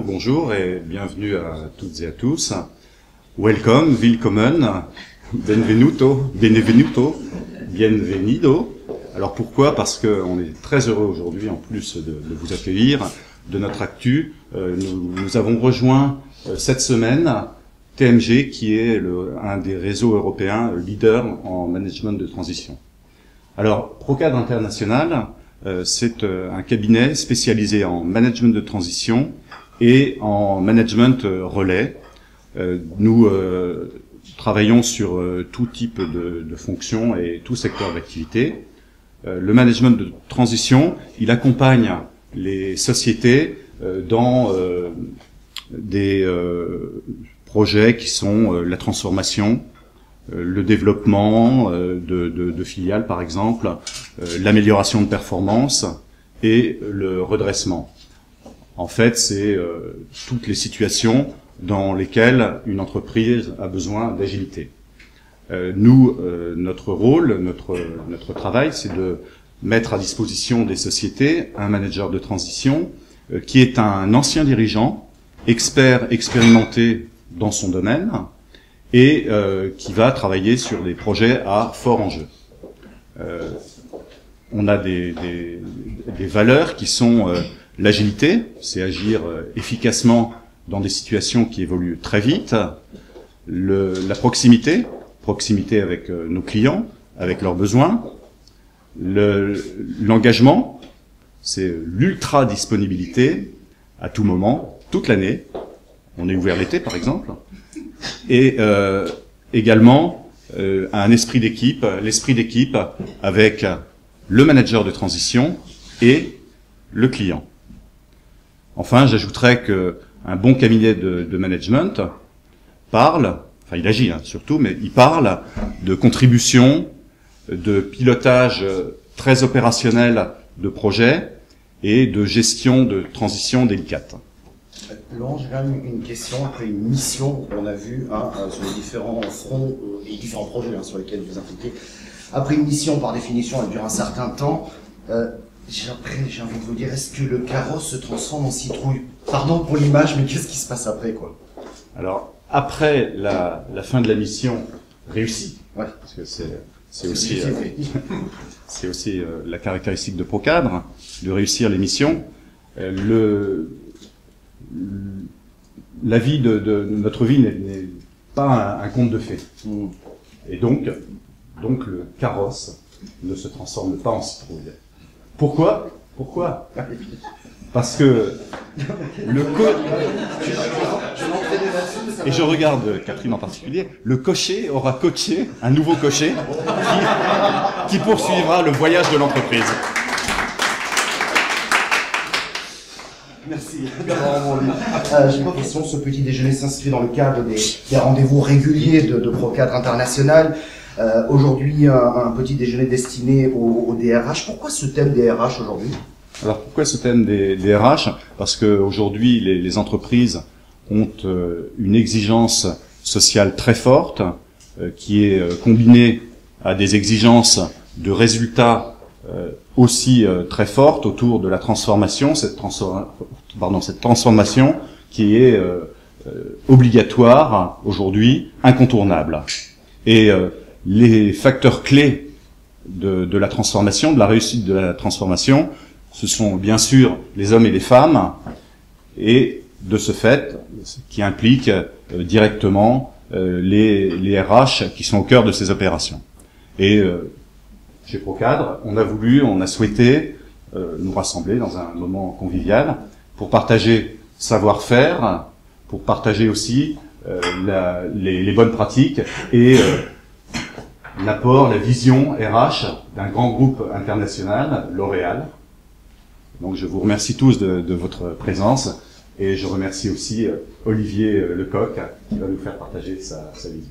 Bonjour et bienvenue à toutes et à tous. Welcome, willkommen, benvenuto, benvenuto, bienvenido. Alors pourquoi? Parce qu'on est très heureux aujourd'hui, en plus de vous accueillir, de notre actu. Nous avons rejoint cette semaine TMG, qui est un des réseaux européens leaders en management de transition. Alors, Procadre International, c'est un cabinet spécialisé en management de transition et en management relais. Nous travaillons sur tout type de fonctions et tout secteur d'activité. Le management de transition, il accompagne les sociétés dans des projets qui sont la transformation, le développement de filiales par exemple, l'amélioration de performance et le redressement. En fait, c'est toutes les situations dans lesquelles une entreprise a besoin d'agilité. Notre rôle, notre travail, c'est de mettre à disposition des sociétés un manager de transition qui est un ancien dirigeant, expérimenté dans son domaine et qui va travailler sur des projets à fort enjeu. On a des valeurs qui sont l'agilité, c'est agir efficacement dans des situations qui évoluent très vite. La proximité avec nos clients, avec leurs besoins. L'engagement, c'est l'ultra-disponibilité à tout moment, toute l'année. On est ouvert l'été, par exemple. Et également un esprit d'équipe, l'esprit d'équipe avec le manager de transition et le client. Enfin, j'ajouterais que un bon cabinet de management parle, enfin il agit surtout, mais il parle de contribution, de pilotage très opérationnel de projets et de gestion de transition délicate. Laurent, j'ai quand même une question après une mission qu'on a vue sur les différents fronts et différents projets sur lesquels vous impliquez. Après une mission, par définition, elle dure un certain temps. J'ai envie de vous dire, est-ce que le carrosse se transforme en citrouille? Pardon pour l'image, mais qu'est-ce qui se passe après, quoi? Alors, après la fin de la mission réussie, ouais. Parce que c'est aussi la caractéristique de Procadre, de réussir les missions. Notre vie n'est pas un conte de fées. Et donc le carrosse ne se transforme pas en citrouille. Pourquoi? Parce que et je regarde Catherine en particulier, le cocher aura coaché un nouveau cocher qui poursuivra le voyage de l'entreprise. Merci. J'ai une question. Ce petit déjeuner s'inscrit dans le cadre des rendez-vous réguliers de Procadre International. Aujourd'hui, un petit déjeuner destiné aux DRH. Pourquoi ce thème des RH aujourd'hui? Alors pourquoi ce thème des RH? Parce qu'aujourd'hui, les entreprises ont une exigence sociale très forte qui est combinée à des exigences de résultats aussi très forte autour de la transformation, cette transformation qui est obligatoire aujourd'hui, incontournable. Et les facteurs clés de la transformation, de la réussite de la transformation, ce sont bien sûr les hommes et les femmes, et de ce fait, qui implique directement les RH qui sont au cœur de ces opérations. Et chez Procadre, on a souhaité nous rassembler dans un moment convivial pour partager savoir-faire, pour partager aussi les bonnes pratiques et l'apport, la vision RH d'un grand groupe international, L'Oréal. Donc je vous remercie tous de votre présence et je remercie aussi Olivier Lecoq qui va nous faire partager sa vision.